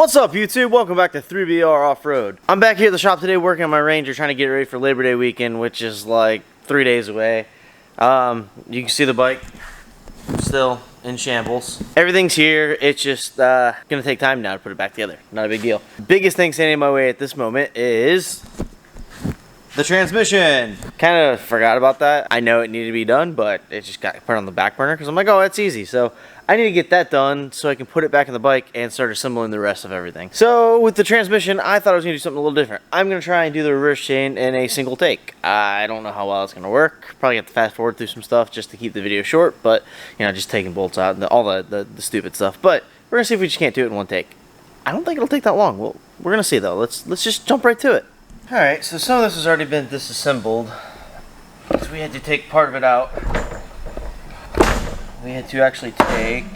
What's up, YouTube? Welcome back to 3BR Off-Road. I'm back here at the shop today working on my Ranger, trying to get ready for Labor Day weekend, which is like 3 days away. You can see the bike still in shambles. Everything's here. It's just gonna take time now to put it back together. Not a big deal. The biggest thing standing in my way at this moment is the transmission. Kind of forgot about that. I know it needed to be done, but it just got put on the back burner because I'm like, oh, that's easy. So I need to get that done so I can put it back in the bike and start assembling the rest of everything. So with the transmission, I thought I was going to do something a little different. I'm going to try and do the reverse chain in a single take. I don't know how well it's going to work. Probably have to fast forward through some stuff just to keep the video short, but you know, just taking bolts out and all the stupid stuff. But we're going to see if we just can't do it in one take. I don't think it'll take that long. Well, we're going to see though. Let's just jump right to it. Alright, so some of this has already been disassembled. So we had to take part of it out. We had to actually take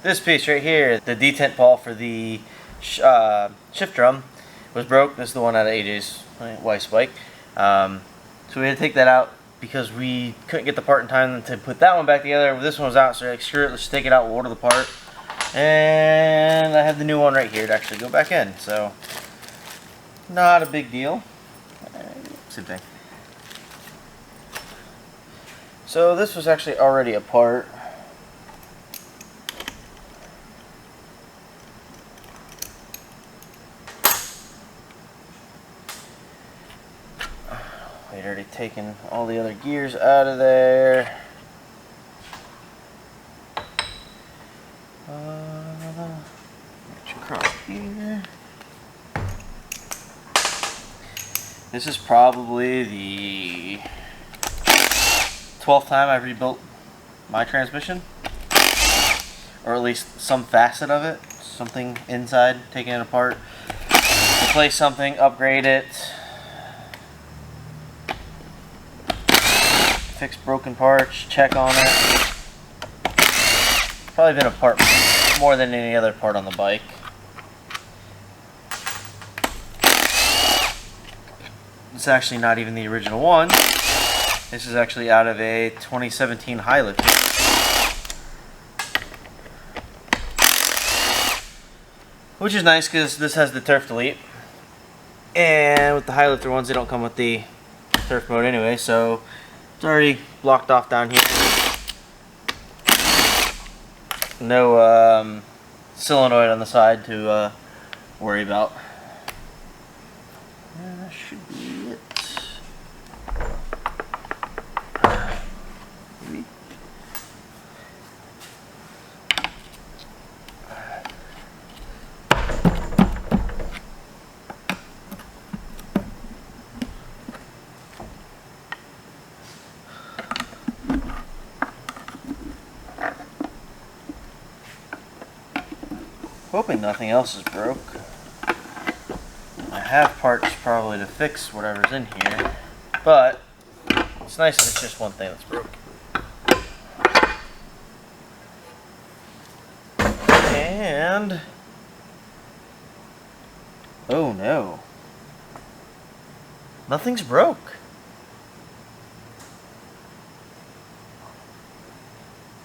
this piece right here. The detent ball for the shift drum was broke. This is the one out of AJ's wife's bike. So we had to take that out because we couldn't get the part in time to put that one back together. This one was out, so we're like, screw it, let's take it out, we'll order the part. And I have the new one right here to actually go back in. So not a big deal. Same thing. So this was actually already a part. We'd already taken all the other gears out of there. Across here. This is probably the 12th time I've rebuilt my transmission, or at least some facet of it, something inside, taking it apart, replace something, upgrade it, fix broken parts, check on it. Probably been a part more than any other part on the bike. It's actually not even the original one. This is actually out of a 2017 Highlander. Which is nice because this has the turf delete. And with the Highlander ones, they don't come with the turf mode anyway, so it's already blocked off down here. No solenoid on the side to worry about. And that should be it. Hoping nothing else is broke. I have parts probably to fix whatever's in here, but it's nice if it's just one thing that's broken. And oh no, nothing's broke.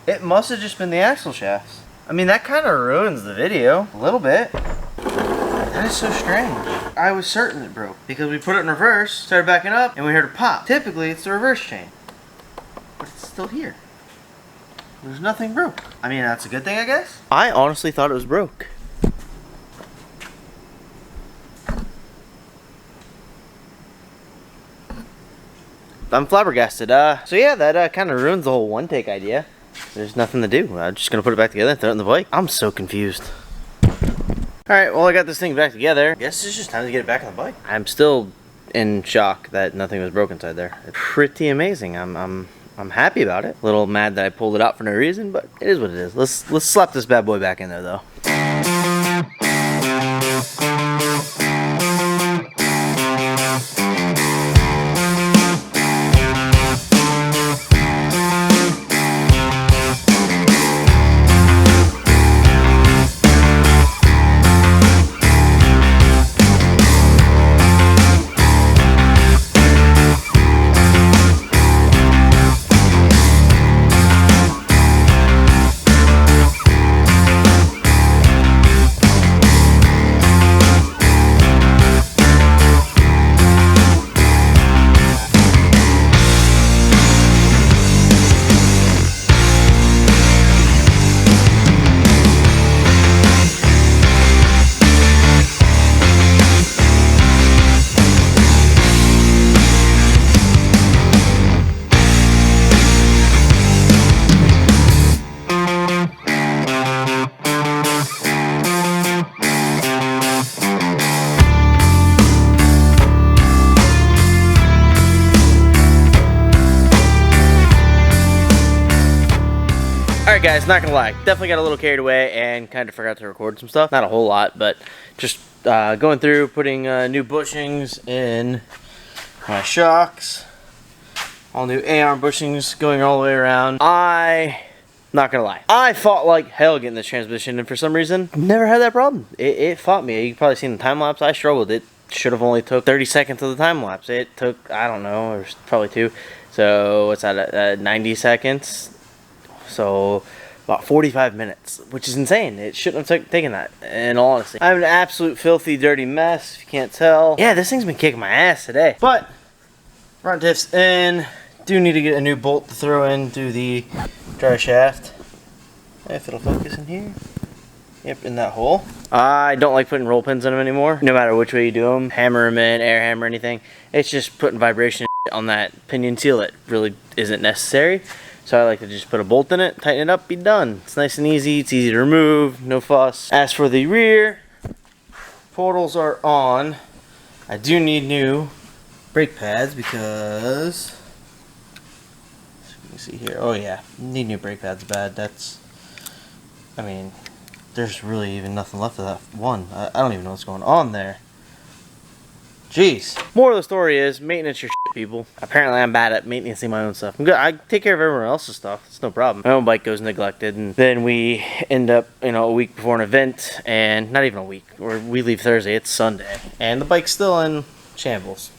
It must have just been the axle shafts. I mean, that kind of ruins the video a little bit. That is so strange. I was certain it broke because we put it in reverse, started backing up, and we heard a pop. Typically, it's the reverse chain, but it's still here. There's nothing broke. I mean, that's a good thing, I guess. I honestly thought it was broke. I'm flabbergasted. So yeah, that kind of ruins the whole one-take idea. There's nothing to do. I'm just gonna put it back together and throw it in the bike. I'm so confused. Alright, well, I got this thing back together. I guess it's just time to get it back on the bike. I'm still in shock that nothing was broken inside there. It's pretty amazing. I'm happy about it. A little mad that I pulled it out for no reason, but it is what it is. Let's slap this bad boy back in there though. Alright guys, not gonna lie, definitely got a little carried away and kind of forgot to record some stuff. Not a whole lot, but just going through, putting new bushings in my shocks. All new A-arm bushings going all the way around. Not gonna lie, I fought like hell getting this transmission, and for some reason, never had that problem. It fought me. You've probably seen the time lapse. I struggled. It should have only took 30 seconds of the time lapse. It took, I don't know, it was probably 2. So what's that, 90 seconds? So about 45 minutes, which is insane. It shouldn't have taken that, in all honesty. I'm an absolute filthy, dirty mess, if you can't tell. Yeah, this thing's been kicking my ass today. But, front diff's in. Do need to get a new bolt to throw into the dry shaft. If it'll focus in here. Yep, in that hole. I don't like putting roll pins in them anymore, no matter which way you do them. Hammer them in, air hammer, anything. It's just putting vibration on that pinion seal that really isn't necessary. So I like to just put a bolt in it, tighten it up, be done. It's nice and easy, it's easy to remove, no fuss. As for the rear, portals are on. I do need new brake pads because, you can see here, oh yeah, need new brake pads bad. That's, I mean, there's really even nothing left of that one. I don't even know what's going on there. Jeez. Moral of the story is, maintenance your shit, people. Apparently I'm bad at maintaining my own stuff. I'm good. I take care of everyone else's stuff. It's no problem. My own bike goes neglected, and then we end up, you know, a week before an event, and not even a week. Or we leave Thursday, it's Sunday, and the bike's still in shambles.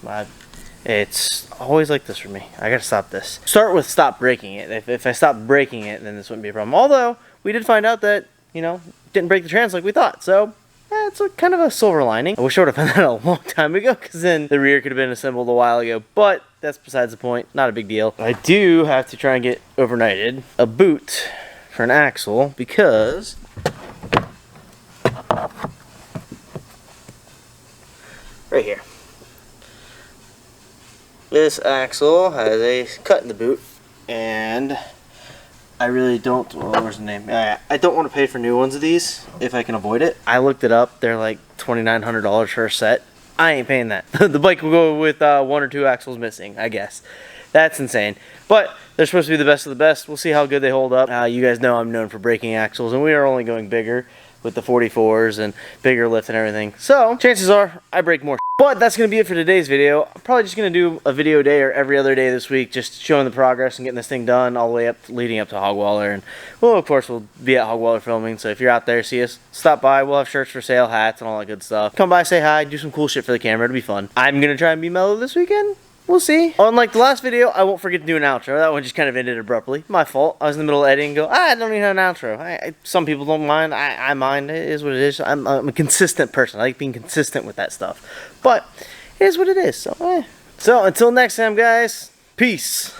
It's always like this for me. I gotta stop this. Start with stop breaking it. If I stop breaking it, then this wouldn't be a problem. Although, we did find out that, you know, didn't break the trans like we thought, so it's kind of a silver lining. I wish I would have found that a long time ago, because then the rear could have been assembled a while ago, but that's besides the point. Not a big deal. I do have to try and get overnighted a boot for an axle, because right here, this axle has a cut in the boot, and I really don't, well, where's the name? I don't want to pay for new ones of these if I can avoid it. I looked it up. They're like $2,900 for a set. I ain't paying that. The bike will go with 1 or 2 axles missing, I guess. That's insane. But they're supposed to be the best of the best. We'll see how good they hold up. You guys know I'm known for breaking axles, and we are only going bigger with the 44s and bigger lift and everything. So, chances are, I break more. But that's going to be it for today's video. I'm probably just going to do a video a day or every other day this week, just showing the progress and getting this thing done all the way up, leading up to Hogwaller. And, well, of course, we'll be at Hogwaller filming, so if you're out there, see us, stop by. We'll have shirts for sale, hats, and all that good stuff. Come by, say hi, do some cool shit for the camera. It'll be fun. I'm going to try and be mellow this weekend. We'll see. Unlike the last video, I won't forget to do an outro. That one just kind of ended abruptly. My fault. I was in the middle of editing and go, I don't even have an outro. Some people don't mind. I mind. It is what it is. I'm a consistent person. I like being consistent with that stuff. But it is what it is. So until next time, guys, peace.